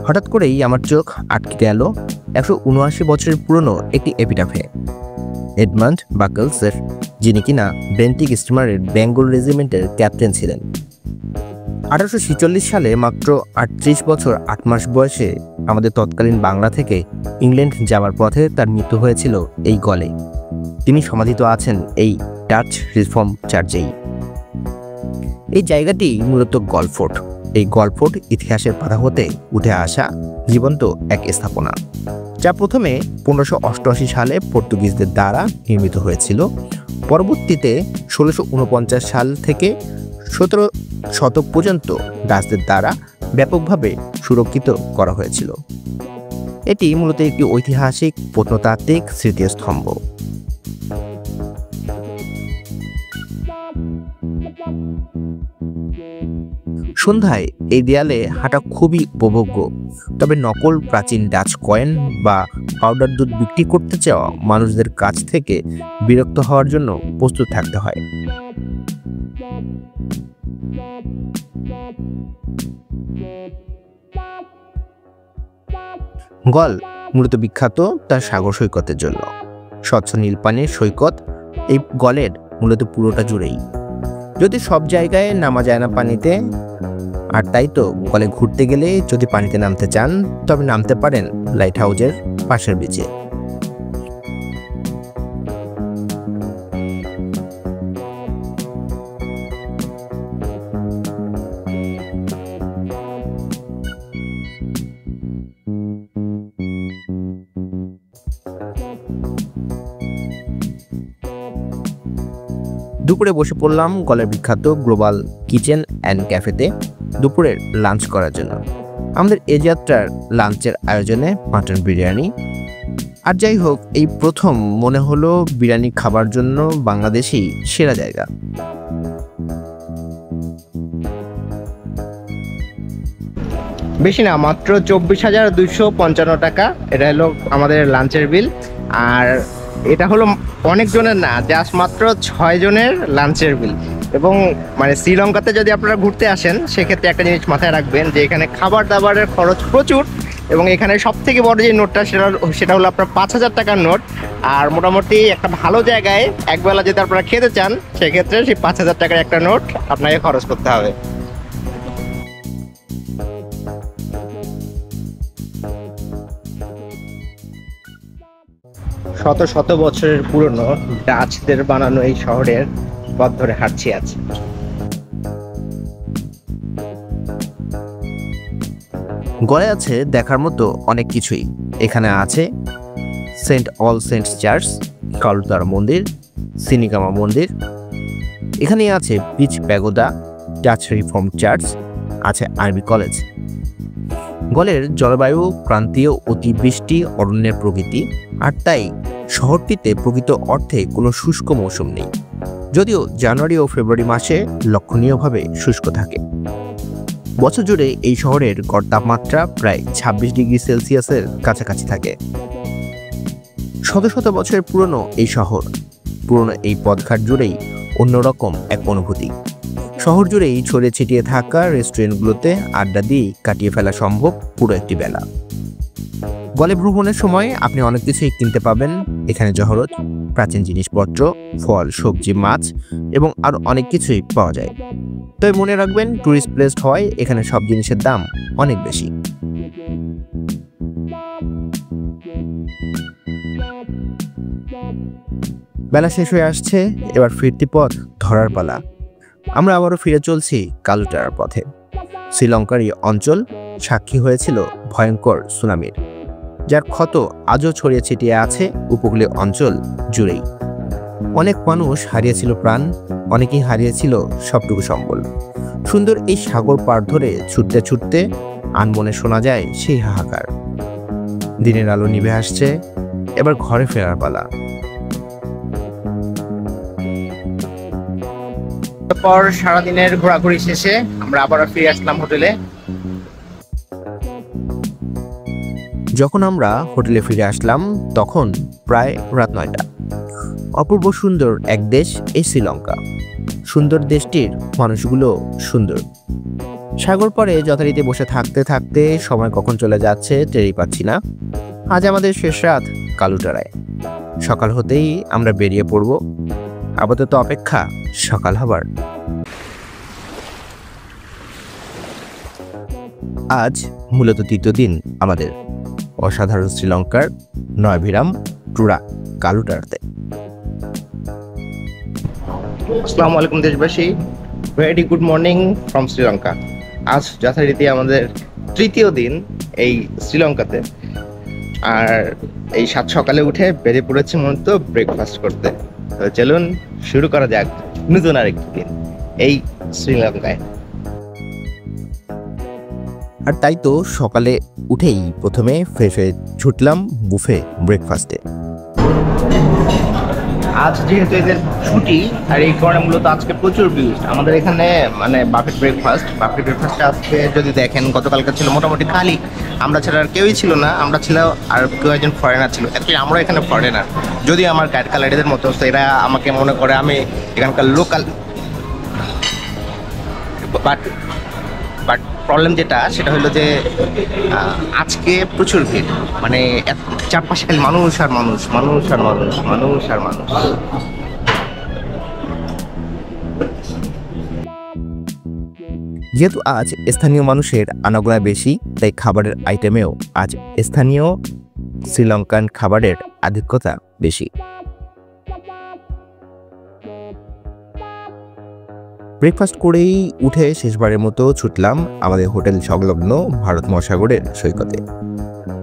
হঠাৎ করেই আমার চোখ আটকে গেল 179 বছরের পুরনো একটি এপিটাফে, এডমান্ড বাকলসের, যিনি কিনা বেন্টিক স্টিমারের বেঙ্গল রেজিমেন্টের ক্যাপ্টেন ছিলেন। 1846 সালে মাত্র 38 বছর 8 মাস বয়সে আমাদের তৎকালীন বাংলা থেকে ইংল্যান্ড যাওয়ার পথে তার মৃত্যু হয়েছিল এই গলে। তিনি সমাধিত আছেন এই ডাচ রিফর্ম চার্চেই। এই জায়গাটি মূলত গল ফোর্ট। এই গল ফোর্ট ইতিহাসের পাতা হতে উঠে আসা জীবন্ত এক স্থাপনা, যা প্রথমে 1588 সালে পর্তুগিজদের দ্বারা নির্মিত হয়েছিল। পরবর্তীতে 1649 সাল থেকে 17 শতক পর্যন্ত ডাচদের দ্বারা ব্যাপকভাবে সুরক্ষিত করা হয়েছিল। এটি মূলত একটি ঐতিহাসিক প্রত্নতাত্ত্বিক স্মৃতিস্তম্ভ। সন্ধ্যায় এই দেয়ালে হাঁটা খুবই উপভোগ্য, তবে নকল প্রাচীন ডাচ কয়েন বা পাউডার দুধ বিক্রি করতে চাওয়া মানুষদের কাছ থেকে বিরক্ত হওয়ার জন্য প্রস্তুত থাকতে হয়। গল মূলত বিখ্যাত তার সাগর সৈকতের জন্য। স্বচ্ছ নীল পানির সৈকত এই গলের মূলত পুরোটা জুড়েই, যদি সব জায়গায় নামা যায় না পানিতে। আর তাই তো গলে ঘুরতে গেলে যদি পানিতে নামতে চান তবে নামতে পারেন লাইট হাউসের পাশের বিচে। দুপুরে বসে পড়লাম গলের বিখ্যাত গ্লোবাল কিচেন অ্যান্ড ক্যাফেতে দুপুরের লাঞ্চ করার জন্য। আমাদের এ যাত্রার লাঞ্চের আয়োজনে মাটন বিরিয়ানি। আর যাই হোক, এই প্রথম মনে হলো বিরিয়ানি খাবার জন্য বাংলাদেশই সেরা জায়গা। বেশি না, মাত্র 24,255 টাকা। এটা হলো আমাদের লাঞ্চের বিল। আর এটা হলো অনেক জনের না, জাস্ট মাত্র 6 জনের লাঞ্চের বিল। এবং মানে শ্রীলঙ্কাতে যদি আপনারা ঘুরতে আসেন সেক্ষেত্রে একটা জিনিস মাথায় রাখবেন যে এখানে খাবার দাবারের খরচ প্রচুর। এবং এখানে সব থেকে বড় যে নোটটা সেটা হলো আপনার 5,000 টাকার নোট। আর মোটামুটি একটা ভালো জায়গায় একবেলা যদি আপনারা খেতে চান সেক্ষেত্রে সেই 5,000 টাকার একটা নোট আপনাকে খরচ করতে হবে। শত শত বছরের পুরনো ডাচদের বানানো এই শহরের পথ ধরে হাঁটছি আজ। গড়ে আছে দেখার মতো অনেক কিছুই। এখানে আছে saint all saints church, Kalutara মন্দির, সিনিগামা মন্দির। এখানেই আছে peace pagoda, Dutch reform church, আছে আরবি কলেজ। গলের জলবায়ু ক্রান্তীয়, অতিবৃষ্টি, অরণ্যের প্রকৃতি, আর তাই শহরটিতে প্রকৃত অর্থে কোনো শুষ্ক মৌসুম নেই, যদিও জানুয়ারি ও ফেব্রুয়ারি মাসে লক্ষণীয়ভাবে শুষ্ক থাকে। বছর জুড়ে এই শহরের গড় তাপমাত্রা প্রায় 26 ডিগ্রি সেলসিয়াসের কাছাকাছি থাকে। শত শত বছরের পুরনো এই শহর, পুরনো এই পথঘাট জুড়েই অন্যরকম এক অনুভূতি। শহর জুড়েই ছড়িয়ে ছিটিয়ে থাকা রেস্টুরেন্টগুলোতে আড্ডা দিয়ে কাটিয়ে ফেলা সম্ভব পুরো একটি বেলা। গলে ভ্রমণের সময় আপনি অনেক কিছুই কিনতে পাবেন। এখানে জহরত, প্রাচীন জিনিসপত্র, ফল, সবজি, মাছ এবং আরও অনেক কিছুই পাওয়া যায়। তবে মনে রাখবেন, ট্যুরিস্ট প্লেস হয় এখানে সব জিনিসের দাম অনেক বেশি। বেলা শেষ হয়ে আসছে, এবার ফিরতি পথ ধরার পালা। আমরা আবারও ফিরে চলছি কালুটারার পথে। শ্রীলঙ্কার এই অঞ্চল সাক্ষী হয়েছিল ভয়ঙ্কর সুনামির, যার ক্ষত আজও ছড়িয়ে ছিটিয়ে আছে উপকূলীয় অঞ্চল জুড়েই। অনেক মানুষ হারিয়েছিল প্রাণ, অনেকেই হারিয়েছিল সবটুকু সম্বল। সুন্দর এই সাগর পার ধরে ছুটতে ছুটতে আনমনে শোনা যায় সেই হাহাকার। দিনের আলো নিভে আসছে, এবার ঘরে ফেরার পালা। তারপর সারাদিনের ঘোরাঘুরি শেষে আমরা আবার ফিরে আসলাম হোটেলে। যখন আমরা হোটেলে ফিরে আসলাম তখন প্রায় রাত 9টা। অপূর্ব সুন্দর এক দেশ এই শ্রীলঙ্কা। সুন্দর দেশটির মানুষগুলো সুন্দর। সাগর পাড়ে যথারীতি বসে থাকতে থাকতে সময় কখন চলে যাচ্ছে টেরই পাচ্ছি না। আজ আমাদের শেষ রাত কালুটারায়। সকাল হতেই আমরা বেরিয়ে পড়ব। আপাতত অপেক্ষা সকাল হবার। আজ মূলত তৃতীয় দিন আমাদের অসাধারণ শ্রীলঙ্কার নয়ভিরাম টুরা কালুটারাতে। আসসালামু আলাইকুম দেশবাসী, very good morning from Sri Lanka. আজ যথারীতি আমাদের তৃতীয় দিন এই শ্রীলঙ্কাতে। আর এই সাত সকালে উঠে বেরিয়ে পড়েছি মূলত ব্রেকফাস্ট করতে। তো চলুন শুরু করা যাক নতুন আরেকটি দিন এই শ্রীলঙ্কায়। আর তাই তো সকালে উঠেই প্রথমে ফ্রেশ হয়ে ছুটলাম বুফে ব্রেকফাস্টে। আজ যেহেতু এদের ছুটি আর এই কারণে মূলত আজকে প্রচুর ভিড় আমাদের এখানে, মানে বাফেট ব্রেকফাস্ট আজকে যদি দেখেন গতকালকে ছিল মোটামুটি খালি। আমরা ছাড়া আর কেউই ছিল না, আমরা ছিল আর কেউ একজন ফরেনার ছিল। অ্যাকচুয়ালি আমরা এখানে ফরেনার, যদিও আমার গাইড কালারিদের মতো, তো এরা আমাকে মনে করে আমি এখানকার লোকাল। বাট প্রবলেম যেটা সেটা হলো যে আজকে প্রচুর ভিড়, মানে চারপাশে খালি মানুষ আর মানুষ, মানুষ আর মানুষ, মানুষ আর মানুষ। যেহেতু আজ স্থানীয় মানুষের আনাগোনা বেশি, তাই খাবারের আইটেমেও আজ স্থানীয় শ্রীলঙ্কান খাবারের আধিক্যতা বেশি। ব্রেকফাস্ট করেই উঠে শেষবারের মতো ছুটলাম আমাদের হোটেল সংলগ্ন ভারত মহাসাগরের সৈকতে।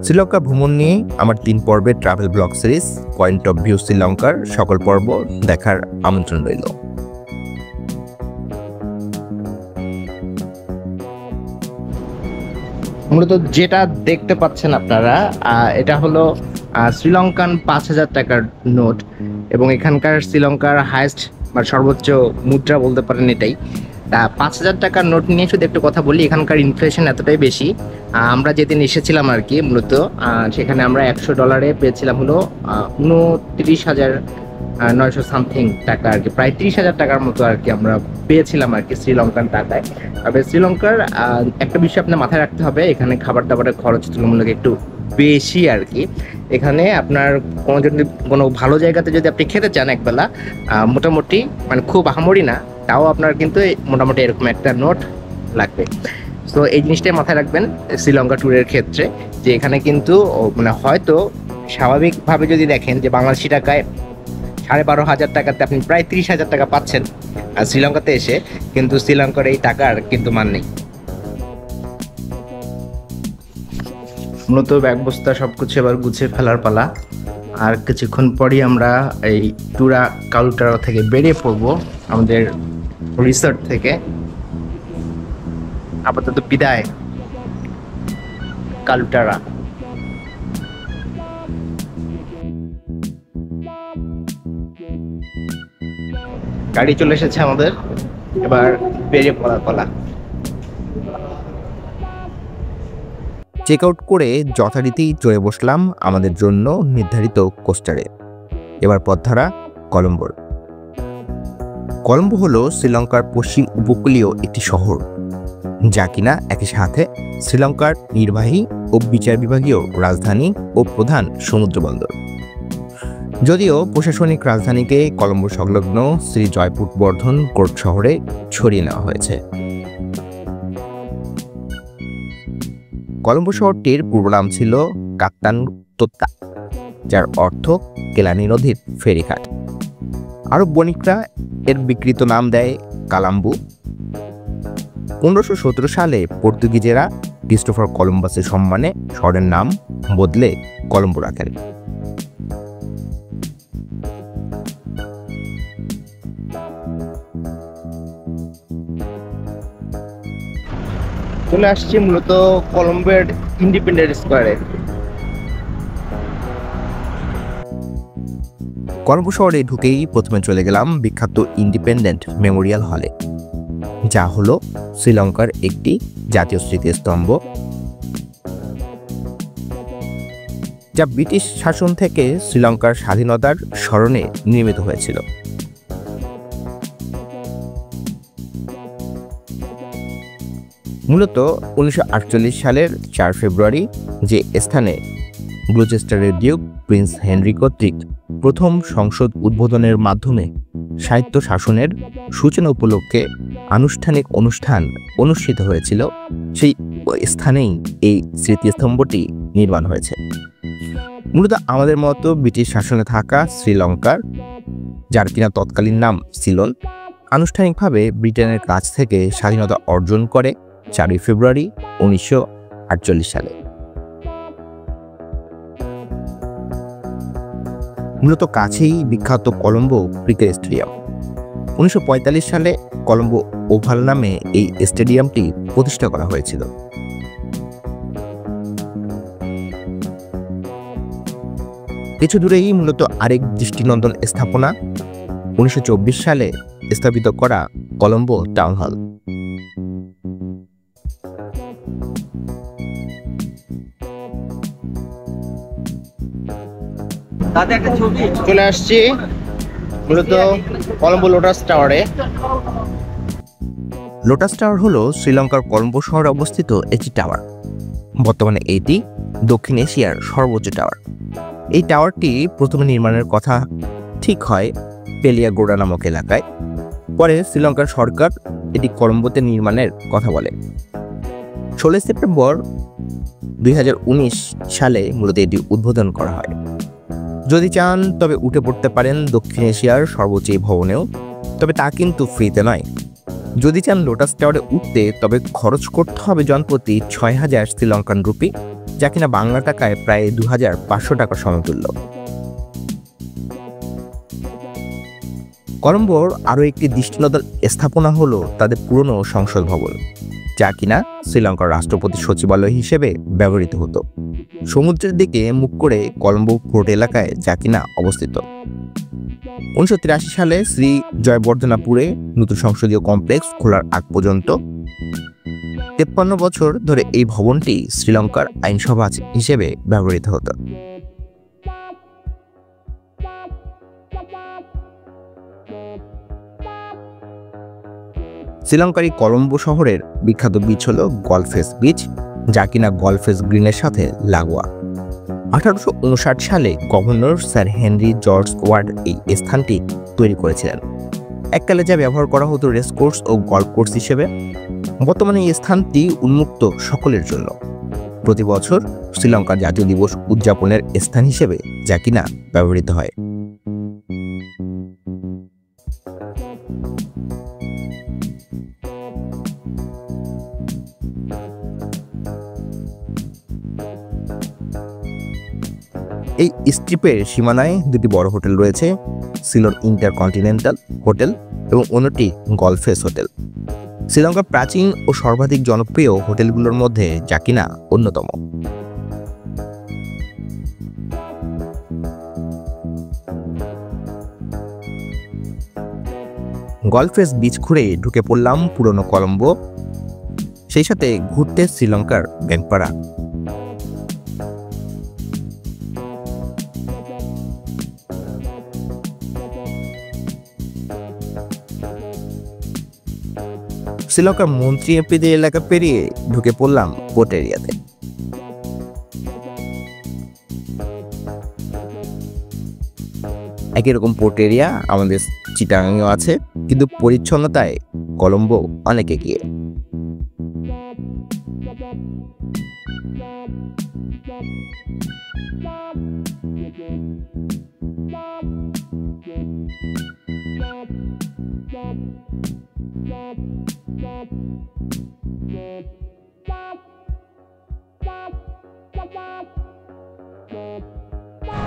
শ্রীলঙ্কা ভ্রমণ নিয়ে আমার 3 পর্বের travel blog series point of view শ্রীলঙ্কার সকল পর্ব দেখার আমন্ত্রণ রইল। মূলত যেটা দেখতে পাচ্ছেন আপনারা, এটা হলো শ্রীলঙ্কান 5,000 টাকার নোট। এবং এখানকার শ্রীলঙ্কার হাইয়েস্ট বা সর্বোচ্চ মুদ্রা বলতে পারেন এটাই। 5,000 টাকার নোট নিয়ে শুধু একটু কথা বলি, এখানকার ইনফ্লেশন এতটাই বেশি। আমরা যেদিন এসেছিলাম আর কি মূলত সেখানে আমরা $100 পেয়েছিলাম হলো 29,900 সামথিং টাকা আর কি, প্রায় 30,000 টাকার মতো আর কি আমরা পেয়েছিলাম আর কি শ্রীলঙ্কান টাকায়। তবে শ্রীলঙ্কার একটা বিষয় আপনার মাথায় রাখতে হবে, এখানে খাবার দাবারের খরচ তুলনামূলক একটু বেশি আর কি। এখানে আপনার কোনো ভালো জায়গাতে যদি আপনি খেতে চান একবেলা, মোটামুটি মানে খুব আহামরি না, তাও আপনার কিন্তু মোটামুটি এরকম একটা নোট লাগবে। তো এই জিনিসটাই মাথায় রাখবেন শ্রীলঙ্কা ট্যুরের ক্ষেত্রে, যে এখানে কিন্তু মানে হয়তো স্বাভাবিকভাবে যদি দেখেন যে বাংলাদেশি টাকায় 12,500 টাকাতে আপনি প্রায় 30,000 টাকা পাচ্ছেন আর শ্রীলঙ্কাতে এসে, কিন্তু শ্রীলঙ্কার এই টাকার কিন্তু মান নেই। মূলত ব্যাগ বস্তা সব কিছু এবার গুছিয়ে ফেলার পালা। আর কিছুক্ষণ পরই আমরা এই টুরা কালুটারা থেকে বেরিয়ে পড়বো আমাদের রিসর্ট থেকে। আপাতত বিদায় কালুটারা। গাড়ি চলে এসেছে আমাদের, এবার বেরিয়ে পড়ার পালা। চেক আউট করে যথারীতি চড়ে বসলাম আমাদের জন্য নির্ধারিত কোস্টারে। এবার পথধারা কলম্বোর। কলম্বো হলো শ্রীলঙ্কার পশ্চিম উপকূলীয় একটি শহর, যা কিনা একই সাথে শ্রীলঙ্কার নির্বাহী ও বিচার বিভাগীয় রাজধানী ও প্রধান সমুদ্র বন্দর। যদিও প্রশাসনিক রাজধানীকে কলম্বো সংলগ্ন শ্রী জয়পুর বর্ধন কোর্ট শহরে ছড়িয়ে নেওয়া হয়েছে। কলম্বো শহরটির পূর্ব নাম ছিল কাত্তানতোত্তা, যার অর্থ কেলানি নদীর ফেরিঘাট। আরব বণিকরা এর বিকৃত নাম দেয় কালাম্বু। 1517 সালে পর্তুগিজেরা ক্রিস্টোফার কলম্বাসের সম্মানে শহরের নাম বদলে কলম্বো রাখেন। চলে আসছি মূলত কলম্বোর ইন্ডিপেন্ডেন্স স্কোয়ারে। কলম্বো শহরে ঢুকেই প্রথমে চলে গেলাম বিখ্যাত ইন্ডিপেন্ডেন্ট মেমোরিয়াল হলে, যা হলো শ্রীলঙ্কার একটি জাতীয় স্মৃতিস্তম্ভ, যা ব্রিটিশ শাসন থেকে শ্রীলঙ্কার স্বাধীনতার স্মরণে নির্মিত হয়েছিল। মূলত 1948 সালের 4 ফেব্রুয়ারি যে স্থানে গ্লুচেস্টারের ডিউক প্রিন্স হেনরি কর্তৃক প্রথম সংসদ উদ্বোধনের মাধ্যমে সাহিত্য শাসনের সূচনা উপলক্ষে আনুষ্ঠানিক অনুষ্ঠান অনুষ্ঠিত হয়েছিল, সেই স্থানেই এই স্মৃতিস্তম্ভটি নির্মাণ হয়েছে। মূলত আমাদের মতো ব্রিটিশ শাসনে থাকা শ্রীলঙ্কার, যার কিনা তৎকালীন নাম সিলন, আনুষ্ঠানিকভাবে ব্রিটেনের কাছ থেকে স্বাধীনতা অর্জন করে 4 ফেব্রুয়ারি 1948 সালে। মূলত কাছেই বিখ্যাত কলম্বো ক্রিকেট স্টেডিয়াম। 1945 সালে কলম্বো ওভাল নামে এই স্টেডিয়ামটি প্রতিষ্ঠা করা হয়েছিল। কিছু দূরেই মূলত আরেক দৃষ্টিনন্দন স্থাপনা 1924 সালে স্থাপিত করা কলম্বো টাউন হল। চলে আসছি মূলত কলম্বো লোটাস টাওয়ারে। লোটাস টাওয়ার হলো শ্রীলঙ্কার কলম্বো শহরে অবস্থিত একটি টাওয়ার। বর্তমানে এটি দক্ষিণ এশিয়ার সর্বোচ্চ টাওয়ার। এই টাওয়ারটি প্রথমে নির্মাণের কথা ঠিক হয় পেলিয়াগোড়া নামক এলাকায়। পরে শ্রীলঙ্কার সরকার এটি কলম্বোতে নির্মাণের কথা বলে। 16 সেপ্টেম্বর 2019 সালে মূলত এটি উদ্বোধন করা হয়। যদি চান তবে উঠে পড়তে পারেন দক্ষিণ এশিয়ার সর্বোচ্চ এই ভবনেও, তবে তা কিন্তু ফ্রিতে নয়। যদি চান লোটাস টাওয়ারে উঠতে তবে খরচ করতে হবে জনপ্রতি 6,000 শ্রীলঙ্কান রুপি, যা কিনা বাংলা টাকায় প্রায় 2,500 টাকা সমতুল্য। কলম্বোর আরও একটি দৃষ্টিনন্দন স্থাপনা হলো তাদের পুরনো সংসদ ভবন, যা কিনা শ্রীলঙ্কার রাষ্ট্রপতি সচিবালয় হিসেবে ব্যবহৃত হতো। সমুদ্রের দিকে মুখ করে কলম্বো পোর্ট এলাকায় যা কিনা অবস্থিত। 1983 সালে শ্রী জয়বর্ধনাপুরে নতুন সংসদীয় কমপ্লেক্স খোলার আগ পর্যন্ত 53 বছর ধরে এই ভবনটি শ্রীলঙ্কার আইনসভা হিসেবে ব্যবহৃত হতো। শ্রীলঙ্কার এই কলম্বো শহরের বিখ্যাত বিচ হল গলফেস বিচ, যা কিনা গলফেস গ্রিনের সাথে লাগোয়া। 1859 সালে governor sir Henry George Ward এই স্থানটি তৈরি করেছিলেন। এককালে যা ব্যবহার করা হতো রেসকোর্স ও গল্ফ কোর্স হিসেবে। বর্তমানে এই স্থানটি উন্মুক্ত সকলের জন্য। প্রতি বছর শ্রীলঙ্কার জাতীয় দিবস উদযাপনের স্থান হিসেবে যা কিনা ব্যবহৃত হয়। এই স্ট্রিপের সীমানায় দুটি বড় হোটেল রয়েছে, সিলন ইন্টারকন্টিনেন্টাল হোটেল এবং অন্যটি গলফেস হোটেল। শ্রীলঙ্কার প্রাচীন ও সর্বাধিক জনপ্রিয় হোটেলগুলোর মধ্যে যা কিনা অন্যতম। গলফেস বিচ ঘুরে ঢুকে পড়লাম পুরনো কলম্বো, সেই সাথে ঘুরতে শ্রীলঙ্কার ব্যাংকপাড়া। শ্রীলঙ্কার মন্ত্রী এমপিদের এলাকা পেরিয়ে ঢুকে পড়লাম পোর্ট এরিয়াতে। একই রকম পোর্ট এরিয়া আমাদের চিটাগাংয়েও আছে, কিন্তু পরিচ্ছন্নতায় কলম্বো অনেক এগিয়ে।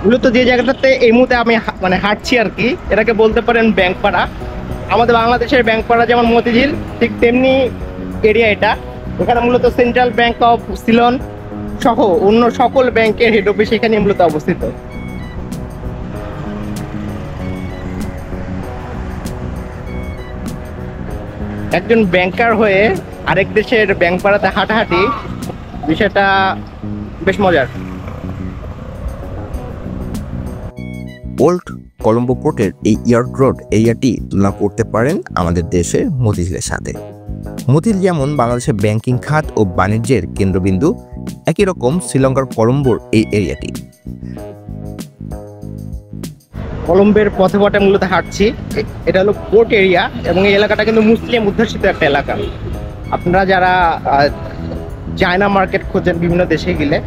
মূলত যে জায়গাটাতে এই মুহূর্তে আমি হাঁটছি আর কি, এটাকে বলতে পারেন ব্যাংকপাড়া। আমাদের বাংলাদেশের ব্যাংকপাড়া যেমন মতিঝিল, ঠিক তেমনি এরিয়া এটা। এখানে মূলত সেন্ট্রাল ব্যাংক অফ সিলন সহ অন্য সকল ব্যাংকের হেড অফিস এখানে মূলত অবস্থিত। একজন ব্যাংকার হয়ে আরেক দেশের ব্যাংকপাড়াতে হাঁটাহাঁটি, বিষয়টা বেশ মজার। ওল্ড কলম্বো পোর্টের এই ইয়ার্ক রোড এরিয়াটি তুলনা করতে পারেন আমাদের দেশের মতিঝিলের সাথে। মতিঝিল যেমন বাংলাদেশের ব্যাংকিং খাত ও বাণিজ্যের কেন্দ্রবিন্দু, একই রকম শ্রীলঙ্কার কলম্বোর এই এরিয়াটি। কলম্বের পথে পথে মূলত হাঁটছি। এটা হলো পোর্ট এরিয়া এবং এই এলাকাটা কিন্তু মুসলিম অধ্যুষিত একটা এলাকা। আপনারা যারা চায়না মার্কেট খোঁজেন বিভিন্ন দেশে গেলে,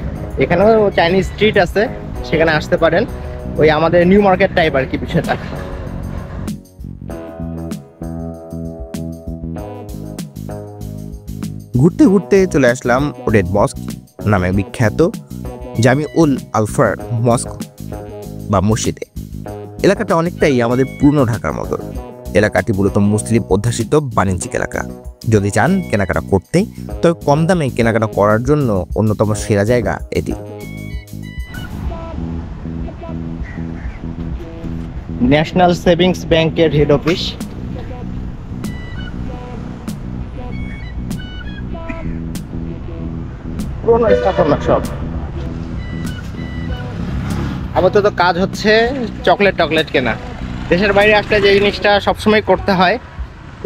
এখানেও চাইনিজ স্ট্রিট আছে, সেখানে আসতে পারেন। ওই আমাদের নিউ মার্কেট টাইপ আর কি বিষয়টা। ঘুরতে ঘুরতে চলে আসলাম রেড মস্ক নামে বিখ্যাত জামিউল আলফার মস্ক বা মসজিদে। এলাকাটা অনেকটাই আমাদের পুরনো ঢাকার মতো। এলাকাটি মূলত মুসলিম অধ্যুষিত বাণিজ্যিক এলাকা। যদি চান কেনাকাটা করতে, তবে কম দামে কেনাকাটা করার জন্য অন্যতম সেরা জায়গা এটি। ন্যাশনাল সেভিংস ব্যাংকের হেড অফিস। পুরনো স্থাপনা সব। আপাতত কাজ হচ্ছে চকলেট কেনা। দেশের বাইরে আসলে যে জিনিসটা সবসময় করতে হয়,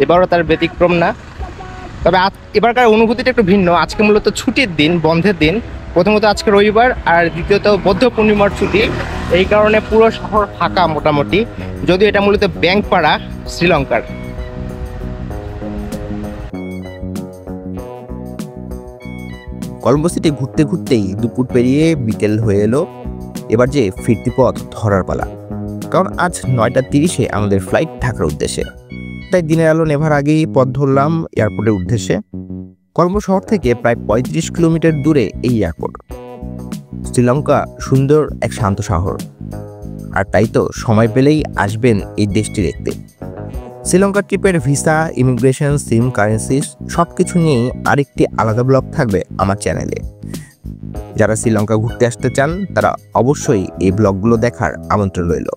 এবারও তার ব্যতিক্রম না। তবে এবারকার অনুভূতিটা একটু ভিন্ন। আজকে মূলত ছুটির দিন, বন্ধের দিন। প্রথমত আজকে রবিবার, আর দ্বিতীয়ত বৌদ্ধ পূর্ণিমার ছুটি। এই কারণে পুরো শহর ফাঁকা মোটামুটি, যদিও এটা মূলত ব্যাংকপাড়া শ্রীলঙ্কার। কলম্বো সিটি ঘুরতে ঘুরতেই দুপুর পেরিয়ে বিকেল হয়ে এলো। এবার যে ফিরতি পথ ধরার পালা, কারণ আজ 9:30 আমাদের ফ্লাইট ঢাকার উদ্দেশ্যে। তাই দিনের আলো নেভার আগেই পথ ধরলাম এয়ারপোর্টের উদ্দেশ্যে। কলম্বো শহর থেকে প্রায় 35 কিলোমিটার দূরে এই এয়ারপোর্ট। শ্রীলঙ্কা সুন্দর এক শান্ত শহর, আর তাই তো সময় পেলেই আসবেন এই দেশটি দেখতে। শ্রীলঙ্কা ট্রিপের ভিসা, ইমিগ্রেশন, সিম, কারেন্সিস সব কিছু নিয়েই আরেকটি আলাদা ব্লগ থাকবে আমার চ্যানেলে। যারা শ্রীলঙ্কা ঘুরতে আসতে চান তারা অবশ্যই এই ব্লগগুলো দেখার আমন্ত্রণ রইল।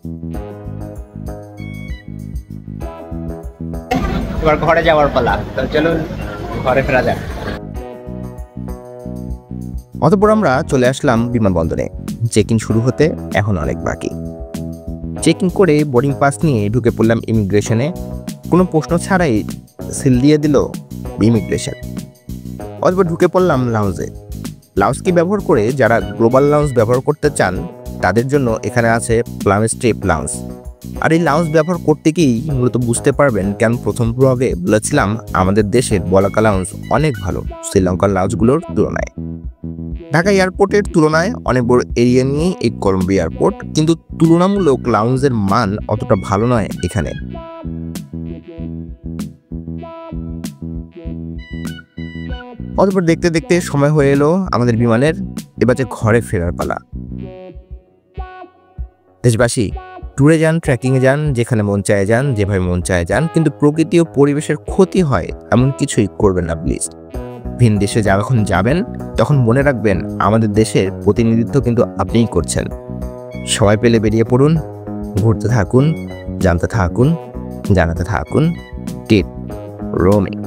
এবার ঘরে যাওয়ার পালা, তো চলুন ঘরে ফেরা যাক। অতঃপর আমরা চলে আসলাম বিমানবন্দরে। চেক ইন শুরু হতে এখন অনেক বাকি। চেক ইন করে বোর্ডিং পাস নিয়ে ঢুকে পড়লাম ইমিগ্রেশনে। কোনো প্রশ্ন ছাড়াই সিল দিয়ে দিল ইমিগ্রেশন। অতঃপর ঢুকে পড়লাম লাউঞ্জে। লাউঞ্জকে ব্যবহার করে যারা গ্লোবাল লাউঞ্জ ব্যবহার করতে চান তাদের জন্য এখানে আছে প্লাম স্ট্রিপ লাউঞ্জ। আর এই লাউঞ্জ ব্যবহার করতে গিয়েই মূলত বুঝতে পারবেন কেন প্রথম ব্লগে বলেছিলাম আমাদের দেশের বলাকা লাউঞ্জ অনেক ভালো শ্রীলঙ্কার লাউঞ্জগুলোর তুলনায়। ঢাকা এয়ারপোর্টের তুলনায় অনেক বড় এরিয়া নিয়ে এই কলম্বো এয়ারপোর্ট, কিন্তু তুলনামূলক লাউঞ্জের মান অতটা ভালো নয় এখানে। অতঃপর দেখতে দেখতে সময় হয়ে এলো আমাদের বিমানের, এবার যে ঘরে ফেরার পালা। দেশবাসী, ট্যুরে যান, ট্রেকিংয়ে যান, যেখানে মন চায় যান, যেভাবে মন চায় যান, কিন্তু প্রকৃতি ও পরিবেশের ক্ষতি হয় এমন কিছুই করবেন না প্লিজ। ভিন দেশে যখন যাবেন তখন মনে রাখবেন আমাদের দেশের প্রতিনিধিত্ব কিন্তু আপনিই করছেন। সবাই পেলে বেরিয়ে পড়ুন, ঘুরতে থাকুন, জানতে থাকুন, জানাতে থাকুন। Keep roaming.